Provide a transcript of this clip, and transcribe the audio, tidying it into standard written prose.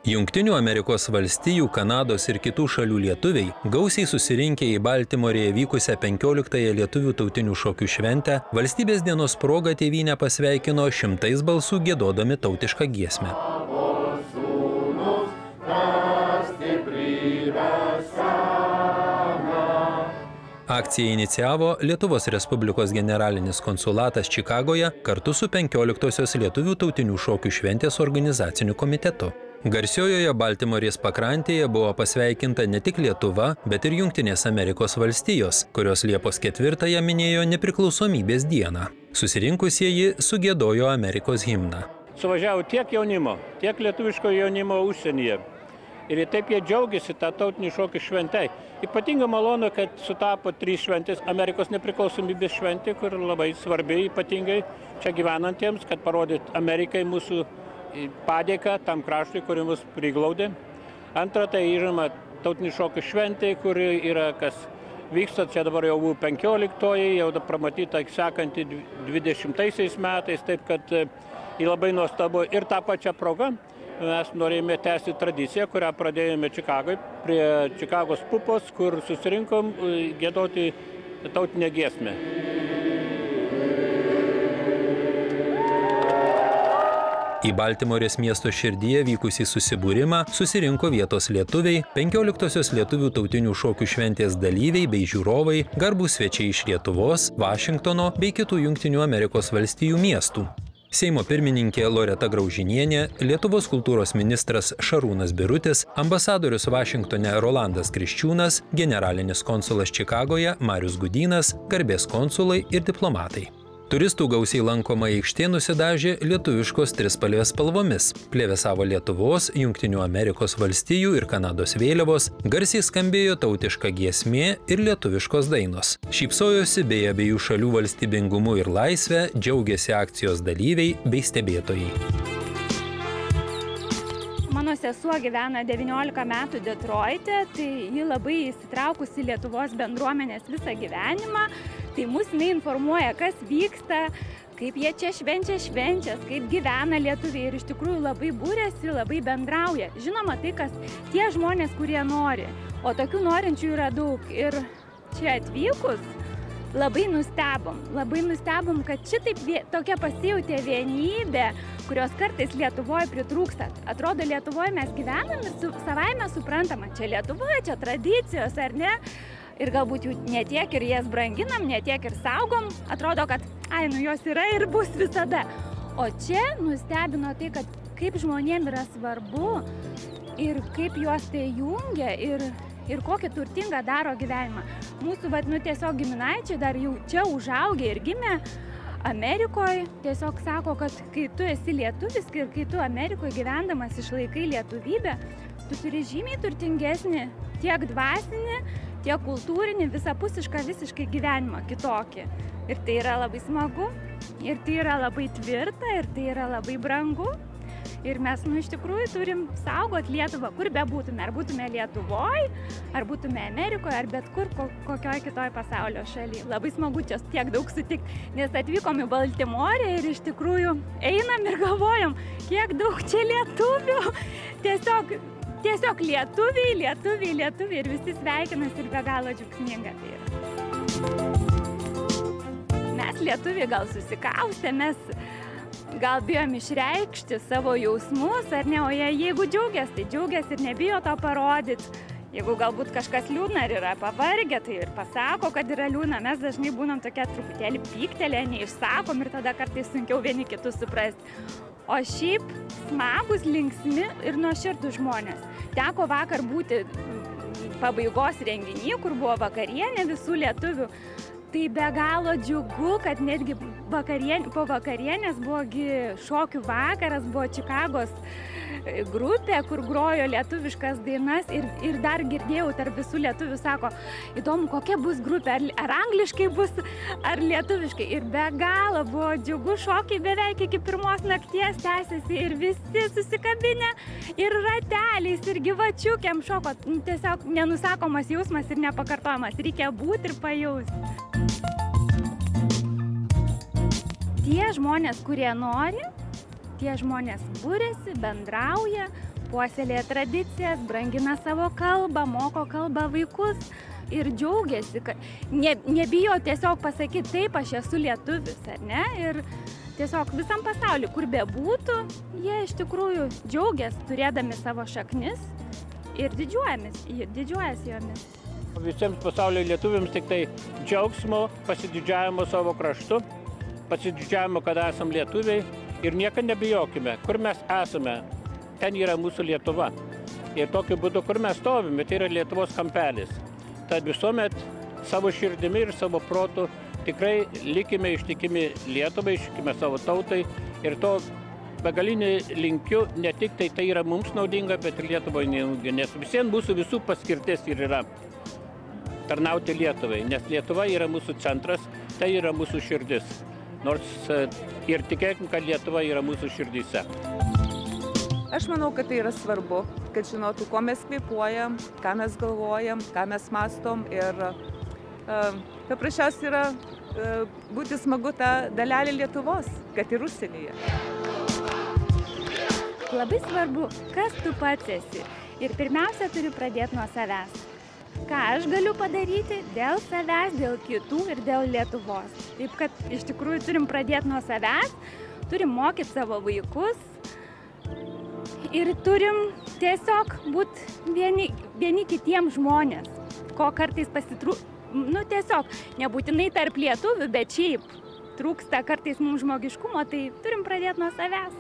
Jungtinių Amerikos valstijų, Kanados ir kitų šalių lietuviai gausiai susirinkę į Baltimorėje vykusią 15-ąją lietuvių tautinių šokių šventę valstybės dienos proga tėvynę pasveikino šimtais balsų giedodami tautišką giesmę. Akciją inicijavo Lietuvos Respublikos generalinis konsulatas Čikagoje kartu su 15-osios lietuvių tautinių šokių šventės organizaciniu komitetu. Garsiojoje Baltimorės pakrantėje buvo pasveikinta ne tik Lietuva, bet ir Jungtinės Amerikos valstijos, kurios Liepos 4-ąją minėjo nepriklausomybės dieną. Susirinkusieji sugiedojo Amerikos himną. Suvažiavo tiek jaunimo, tiek lietuviško jaunimo užsienyje. Ir taip jie džiaugiasi tą tautinį šokį šventai. Ypatinga malonu, kad sutapo 3 šventės. Amerikos nepriklausomybės šventė, kur labai svarbi ypatingai čia gyvenantiems, kad parodyt Amerikai mūsų padėką tam kraštui, kuri mus priglaudė. Antra, tai žinoma tautinių šokių šventė, kuri yra, kas vyksta, čia dabar jau buvo 15-oji, jau pramatyta sekantį 20-aisiais metais, taip kad labai nuostabu. Ir tą pačią progą mes norėjome tęsti tradiciją, kurią pradėjome Čikagoje, prie Čikagos pupos, kur susirinkom giedoti tautinę giesmę. Į Baltimorės miesto širdyje vykusį susibūrimą susirinko vietos lietuviai, 15-osios lietuvių tautinių šokių šventės dalyviai bei žiūrovai, garbūs svečiai iš Lietuvos, Vašingtono bei kitų Jungtinių Amerikos valstijų miestų. Seimo pirmininkė Loreta Graužinienė, Lietuvos kultūros ministras Šarūnas Birutis, ambasadorius Vašingtone Rolandas Kriščiūnas, generalinis konsulas Čikagoje Marius Gudynas, garbės konsulai ir diplomatai. Turistų gausiai lankoma aikštė nusidažė lietuviškos trispalvės spalvomis. Plevėsavo Lietuvos, Jungtinių Amerikos valstijų ir Kanados vėliavos, garsiai skambėjo tautiška giesmė ir lietuviškos dainos. Šypsojosi bei abiejų šalių valstybingumu ir laisvę, džiaugėsi akcijos dalyviai bei stebėtojai. Mano sesuo gyvena 19 metų Detroite, tai ji labai įsitraukusi Lietuvos bendruomenės visą gyvenimą. Tai mus informuoja, kas vyksta, kaip jie čia švenčia švenčias, kaip gyvena lietuviai ir iš tikrųjų labai būrėsi, labai bendrauja. Žinoma, tai kas tie žmonės, kurie nori, o tokių norinčių yra daug. Ir čia atvykus labai nustebom, kad šitaip tokia pasijautė vienybė, kurios kartais Lietuvoje pritrūksta. Atrodo, Lietuvoje mes gyvenam ir savaime suprantama, čia Lietuvoje, čia tradicijos, ar ne? Ir galbūt jų netiek ir jas branginam, netiek ir saugom. Atrodo, kad jos yra ir bus visada. O čia nustebino tai, kad kaip žmonėm yra svarbu ir kaip juos tai jungia ir kokį turtingą daro gyvenimą. Mūsų tiesiog giminaičiai dar jau čia užaugę ir gimė Amerikoje, tiesiog sako, kad kai tu esi lietuvis ir kai tu Amerikoje gyvendamas išlaikai lietuvybę, tu turi žymiai turtingesnį tiek dvasinį, tiek kultūrinį, visapusišką visiškai gyvenimą kitokį. Ir tai yra labai smagu, ir tai yra labai tvirta, ir tai yra labai brangu. Ir mes, iš tikrųjų, turim saugot Lietuvą, kur bebūtume. Ar būtume Lietuvoje, ar būtume Amerikoje, ar bet kur kokioj kitoj pasaulio šaly. Labai smagu čia tiek daug sutikti, nes atvykom į Baltimorę ir iš tikrųjų einam ir galvojam, kiek daug čia lietuvių. Tiesiog lietuviai ir visi sveikinasi ir be galo džiaugsminga tai yra. Mes lietuviai gal susikaustę, mes gal bijom išreikšti savo jausmus, ar ne, o jeigu džiaugiasi, tai džiaugiasi ir nebijo to parodyti. Jeigu galbūt kažkas liūdna ar yra pavargę, tai ir pasako, kad yra liūdna. Mes dažnai būnam tokia truputėlį pyktelė, neišsakom ir tada kartais sunkiau vieni kitus suprasti. O šiaip smagus, linksmi ir nuoširdūs žmonės. Teko vakar būti pabaigos renginy, kur buvo vakarienė visų lietuvių. Tai be galo džiugu, kad netgi po vakarienės buvogi šokių vakaras, buvo Čikagos grupė, kur grojo lietuviškas dainas ir dar girdėjau tarp visų lietuvių, sako, įdomu, kokia bus grupė, ar angliškai bus, ar lietuviškai. Ir be galo buvo džiugu, šokiai beveik iki 1 nakties tęsiasi ir visi susikabinę ir rateliais ir gyvačiukėm šoko. Tiesiog nenusakomas jausmas ir nepakartojamas, reikia būti ir pajausti. Tie žmonės, kurie nori, tie žmonės būrėsi, bendrauja, puoselėja tradicijas, brangina savo kalbą, moko kalbą vaikus ir džiaugiasi, kad nebijo tiesiog pasakyti, taip, aš esu lietuvis, ar ne? Ir tiesiog visam pasauliu, kur bebūtų, jie iš tikrųjų džiaugiasi turėdami savo šaknis ir didžiuojasi jomis. Visiems pasaulio lietuviams tik tai džiaugsmo, pasididžiavimo savo kraštu, pasididžiavimo, kad esam lietuviai ir niekada nebijokime, kur mes esame, ten yra mūsų Lietuva. Ir tokiu būdu, kur mes stovime, tai yra Lietuvos kampelis. Tad visuomet savo širdimi ir savo protu tikrai likime ištikimi Lietuvai, ištikime savo tautai ir to begalinį linkiu, ne tik tai yra mums naudinga, bet ir Lietuvai naudinga, nes visiems mūsų visų paskirtis ir yra tarnauti Lietuvai, nes Lietuva yra mūsų centras, tai yra mūsų širdis. Nors ir tikėkim, kad Lietuva yra mūsų širdyse. Aš manau, kad tai yra svarbu, kad žinotų, ko mes kvėpuojam, ką mes galvojam, ką mes mastom ir paprasčiausiai yra būti smagu tą dalelį Lietuvos, kad ir užsienyje. Labai svarbu, kas tu pats esi. Ir pirmiausia, turi pradėti nuo savęs. Ką aš galiu padaryti dėl savęs, dėl kitų ir dėl Lietuvos. Taip, kad iš tikrųjų turim pradėti nuo savęs, turim mokyti savo vaikus ir turim tiesiog būti vieni kitiems žmonės, ko kartais tiesiog nebūtinai tarp lietuvių, bet šiaip trūksta kartais mums žmogiškumo, tai turim pradėti nuo savęs.